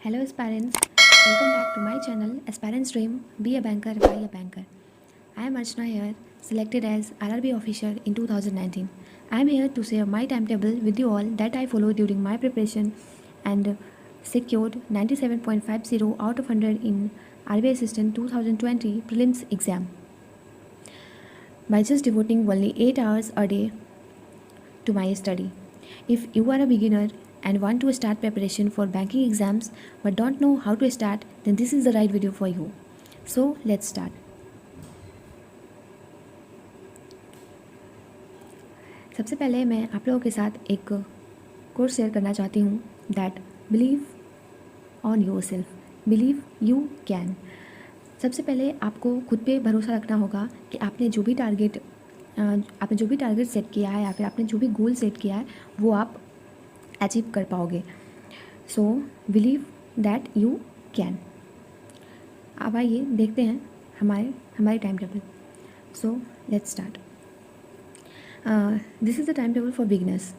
Hello aspirants, welcome back to my channel Aspirants Dream Be a Banker by a Banker. I am Archana here, selected as RRB officer in 2019. I am here to share my timetable with you all that I followed during my preparation and secured 97.50 out of 100 in RBI Assistant 2020 prelims exam by just devoting only 8 hours a day to my study. If you are a beginner and want to start preparation for banking exams but don't know how to start, then this is the right video for you. So let's start. सबसे पहले मैं आप लोगों के साथ एक course share करना चाहती हूँ that believe on your self, believe you can. सबसे पहले आपको खुद पे भरोसा रखना होगा कि आपने जो भी टारगेट सेट किया है या फिर आपने जो भी गोल सेट किया है वो आप अचीव कर पाओगे। So believe that you can. अब आइए देखते हैं हमारे time table. So let's start. This is the time table for beginners.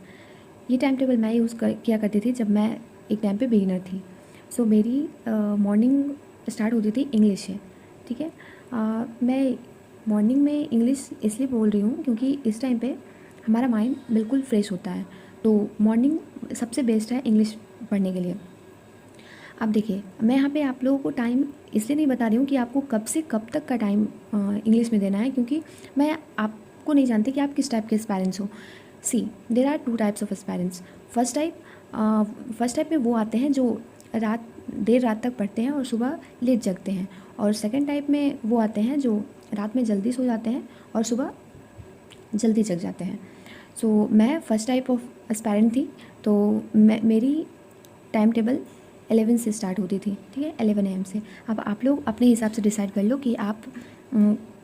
ये टाइम टेबल मैं किया करती थी जब मैं एक टाइम पे बिगिनर थी। सो मेरी मॉर्निंग स्टार्ट होती थी इंग्लिश से, ठीक है। मैं मॉर्निंग में इंग्लिश इसलिए बोल रही हूँ क्योंकि इस टाइम पे हमारा माइंड बिल्कुल फ्रेश होता है, तो मॉर्निंग सबसे बेस्ट है इंग्लिश पढ़ने के लिए। अब देखिए, मैं यहाँ पे आप लोगों को टाइम इसलिए नहीं बता रही हूँ कि आपको कब से कब तक का टाइम इंग्लिश में देना है, क्योंकि मैं आपको नहीं जानती कि आप किस टाइप के एस्पायरेंट्स हो। See there are two types of aspirants. First type में वो आते हैं जो देर रात तक पढ़ते हैं और सुबह लेट जगते हैं, और सेकेंड टाइप में वो आते हैं जो रात में जल्दी सो जाते हैं और सुबह जल्दी जग जाते हैं। सो मैं फर्स्ट टाइप ऑफ एस्पायरेंट थी, तो मेरी टाइम टेबल 11 से स्टार्ट होती थी, ठीक है, 11 AM से। अब आप लोग अपने हिसाब से डिसाइड कर लो कि आप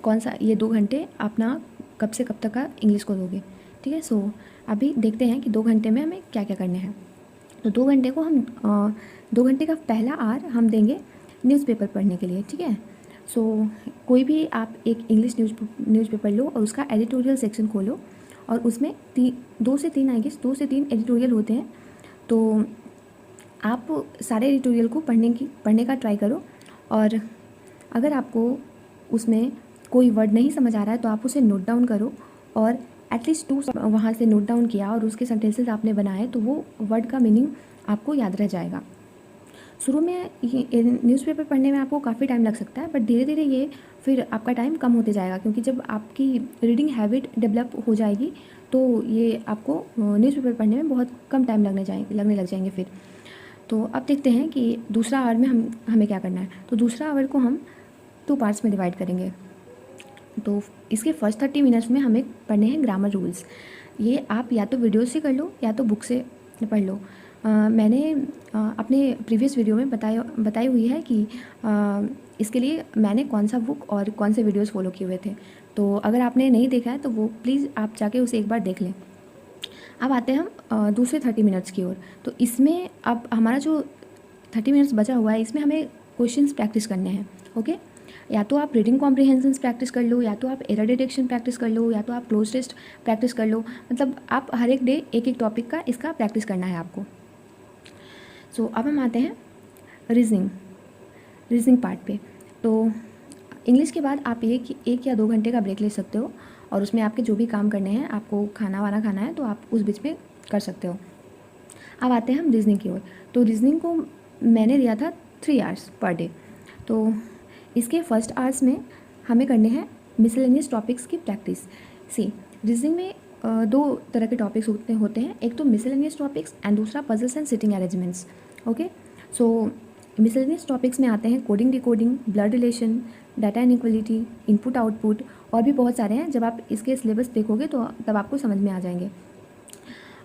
कौन सा ये 2 घंटे अपना कब से कब तक का इंग्लिश को दोगे, ठीक है। सो अभी देखते हैं कि 2 घंटे में हमें क्या क्या करने हैं। तो 2 घंटे को हम 2 घंटे का पहला आवर हम देंगे न्यूज़पेपर पढ़ने के लिए, ठीक है। सो कोई भी आप एक इंग्लिश न्यूज़पेपर लो और उसका एडिटोरियल सेक्शन खोलो, और उसमें 2 से 3 एडिटोरियल होते हैं। तो आप सारे एडिटोरियल को पढ़ने का ट्राई करो, और अगर आपको उसमें कोई वर्ड नहीं समझ आ रहा है तो आप उसे नोट डाउन करो, और एटलीस्ट 2 वहाँ से नोट डाउन किया और उसके सेंटेंसेस आपने बनाए तो वो वर्ड का मीनिंग आपको याद रह जाएगा। शुरू में ये न्यूज़पेपर पढ़ने में आपको काफ़ी टाइम लग सकता है, बट धीरे धीरे ये फिर आपका टाइम कम होते जाएगा, क्योंकि जब आपकी रीडिंग हैबिट डेवलप हो जाएगी तो ये आपको न्यूज़पेपर पढ़ने में बहुत कम टाइम लगने लग जाएंगे फिर। तो अब देखते हैं कि दूसरा आवर में हमें क्या करना है। तो दूसरा आवर को हम 2 पार्ट्स में डिवाइड करेंगे। तो इसके फर्स्ट 30 मिनट्स में हमें पढ़ने हैं ग्रामर रूल्स। ये आप या तो वीडियो से कर लो या तो बुक से पढ़ लो। मैंने अपने प्रीवियस वीडियो में बताई हुई है कि इसके लिए मैंने कौन सा बुक और कौन से वीडियोस फॉलो किए हुए थे। तो अगर आपने नहीं देखा है तो वो प्लीज़ आप जाके उसे एक बार देख लें। अब आते हैं हम दूसरे 30 मिनट्स की ओर। तो इसमें अब हमारा जो 30 मिनट्स बचा हुआ है, इसमें हमें क्वेश्चंस प्रैक्टिस करने हैं, ओके। या तो आप रीडिंग कॉम्प्रिहेंशंस प्रैक्टिस कर लो, या तो आप एरर डिटेक्शन प्रैक्टिस कर लो, या तो आप क्लोज टेस्ट प्रैक्टिस कर लो। मतलब आप हर एक डे एक टॉपिक का इसका प्रैक्टिस करना है आपको। सो अब हम आते हैं रीजनिंग पार्ट पे। तो इंग्लिश के बाद आप एक या 2 घंटे का ब्रेक ले सकते हो, और उसमें आपके जो भी काम करने हैं, आपको खाना वाना खाना है तो आप उस बीच में कर सकते हो। अब आते हैं हम रीजनिंग की ओर। तो रीजनिंग को मैंने दिया था 3 आवर्स पर डे। तो इसके फर्स्ट आवर्स में हमें करने हैं मिसलेनियस टॉपिक्स की प्रैक्टिस। सी रीजनिंग में 2 तरह के टॉपिक्स होते हैं, एक तो मिसलेनियस टॉपिक्स एंड दूसरा puzzles and sitting arrangements, okay. So miscellaneous topics में आते हैं coding, decoding, blood relation, data inequality, input output, और भी बहुत सारे हैं। जब आप इसके सिलेबस देखोगे तो तब आपको समझ में आ जाएंगे।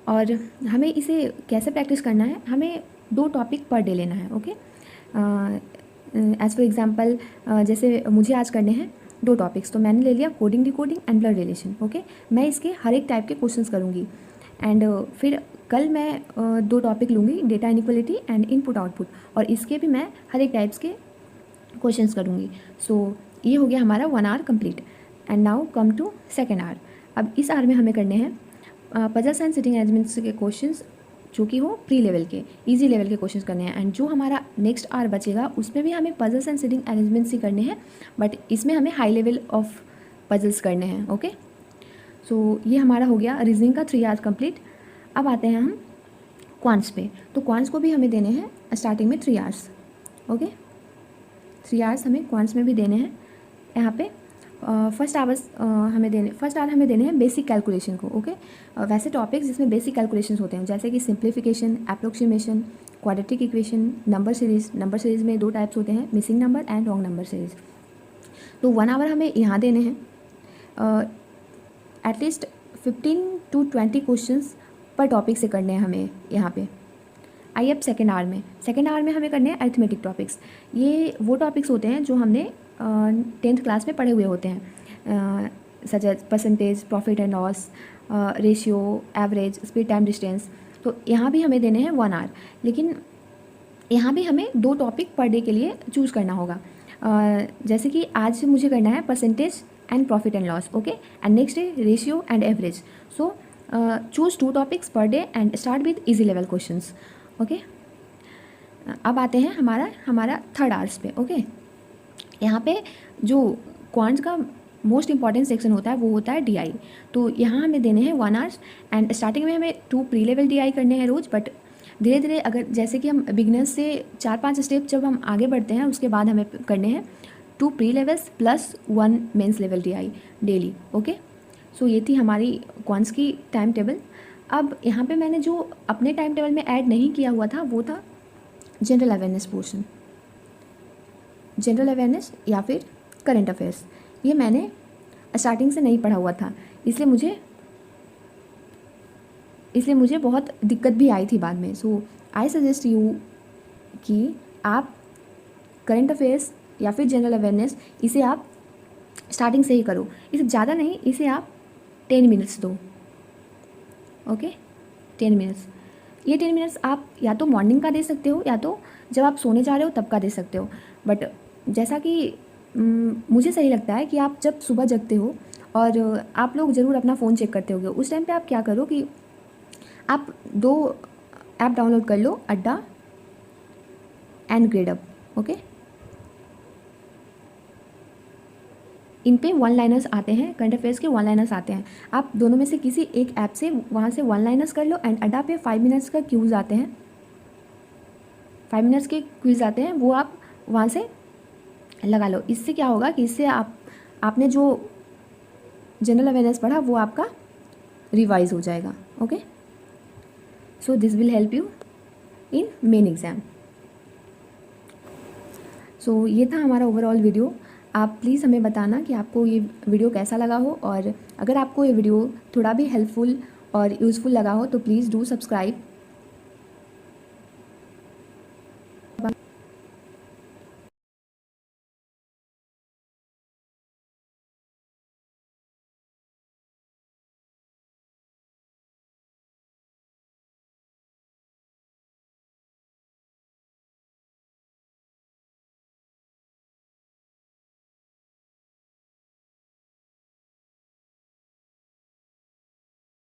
और हमें इसे कैसे प्रैक्टिस करना है, हमें 2 टॉपिक पर डे लेना है, ओके। एज़ फॉर एग्जांपल जैसे मुझे आज करने हैं 2 टॉपिक्स, तो मैंने ले लिया coding, decoding and blood relation, okay. मैं इसके हर एक टाइप के क्वेश्चंस करूँगी, एंड फिर कल मैं 2 टॉपिक लूँगी, data inequality and input output, और इसके भी मैं हर एक टाइप्स के क्वेश्चंस करूँगी। सो ये हो गया हमारा 1 hour complete. And now come to second hour. अब इस आवर में हमें करने हैं पजल्स एंड सिटिंग अरेंजमेंट्स के क्वेश्चंस जो कि हो प्री लेवल के, इजी लेवल के क्वेश्चंस करने हैं। एंड जो हमारा नेक्स्ट आवर बचेगा उसमें भी हमें पजल्स एंड सीटिंग अरेंजमेंट्स ही करने हैं, बट इसमें हमें हाई लेवल ऑफ पजल्स करने हैं। ओके, सो ये हमारा हो गया रीजनिंग का 3 आवर्स कंप्लीट। अब आते हैं हम क्वांट्स पे। तो क्वांट्स को भी हमें देने हैं स्टार्टिंग में 3 आवर्स। ओके, 3 आवर्स हमें क्वांट्स में भी देने हैं। यहाँ पे फर्स्ट आवर हमें देने हैं बेसिक कैलकुलेशन को। ओके, वैसे टॉपिक्स जिसमें बेसिक कैलकुलेशंस होते हैं, जैसे कि simplification, approximation, quadratic equation, number series में 2 टाइप्स होते हैं, missing number and wrong number series. तो 1 आवर हमें यहाँ देने हैं। एटलीस्ट 15 to 20 क्वेश्चंस पर टॉपिक से करने हैं हमें यहाँ पे। आइए अब सेकेंड आवर में हमें करने हैं अरिथमेटिक टॉपिक्स। ये वो टॉपिक्स होते हैं जो हमने 10th क्लास में पढ़े हुए होते हैं, such as percentage, profit and loss, ratio, average, speed, time, distance. तो यहाँ भी हमें देने हैं 1 आवर, लेकिन यहाँ भी हमें 2 टॉपिक पर डे के लिए चूज़ करना होगा। जैसे कि आज मुझे करना है percentage and profit and loss. Okay, and next day ratio and average. So choose 2 topics per day and start with easy level questions. Okay, अब आते हैं हमारा थर्ड आवर्स पे। ओके, यहाँ पे जो क्वांट्स का मोस्ट इंपॉर्टेंट सेक्शन होता है वो होता है DI। तो यहाँ हमें देने हैं 1 आवर्स एंड स्टार्टिंग में हमें 2 प्री लेवल DI करने हैं रोज़, बट धीरे धीरे अगर जैसे कि हम बिगनर्स से 4-5 स्टेप जब हम आगे बढ़ते हैं उसके बाद हमें करने हैं 2 pre levels plus 1 mains level DI daily. Okay, so ये थी हमारी क्वांट्स की टाइम टेबल। अब यहाँ पे मैंने जो अपने टाइम टेबल में ऐड नहीं किया हुआ था वो था general awareness portion, general awareness या फिर करंट अफेयर्स। ये मैंने स्टार्टिंग से नहीं पढ़ा हुआ था, इसलिए मुझे बहुत दिक्कत भी आई थी बाद में। सो आई सजेस्ट यू कि आप करंट अफेयर्स या फिर जनरल अवेयरनेस इसे आप स्टार्टिंग से ही करो। इसे ज़्यादा नहीं, इसे आप 10 मिनट्स दो। Okay, 10 minutes. ये 10 मिनट्स आप या तो मॉर्निंग का दे सकते हो या तो जब आप सोने जा रहे हो तब का दे सकते हो। बट जैसा कि मुझे सही लगता है कि आप जब सुबह जगते हो और आप लोग ज़रूर अपना फ़ोन चेक करते होगे, उस टाइम पे आप क्या करो कि आप 2 ऐप डाउनलोड कर लो, अड्डा एंड ग्रेडअप। ओके, इन पे 1 लाइनर्स आते हैं, करंट अफेयर्स के 1 लाइनर्स आते हैं। आप दोनों में से किसी एक ऐप से वहाँ से 1 लाइनर्स कर लो एंड अड्डा पे 5 मिनट्स का क्यूज़ आते हैं, 5 मिनट्स के क्विज़ आते हैं, वो आप वहाँ से लगा लो। इससे क्या होगा कि इससे आपने जो जनरल अवेयरनेस पढ़ा वो आपका रिवाइज हो जाएगा। Okay, so this will help you in main exam. So ये था हमारा ओवरऑल वीडियो। आप प्लीज़ हमें बताना कि आपको ये वीडियो कैसा लगा हो, और अगर आपको ये वीडियो थोड़ा भी हेल्पफुल और यूज़फुल लगा हो तो प्लीज़ डू सब्सक्राइब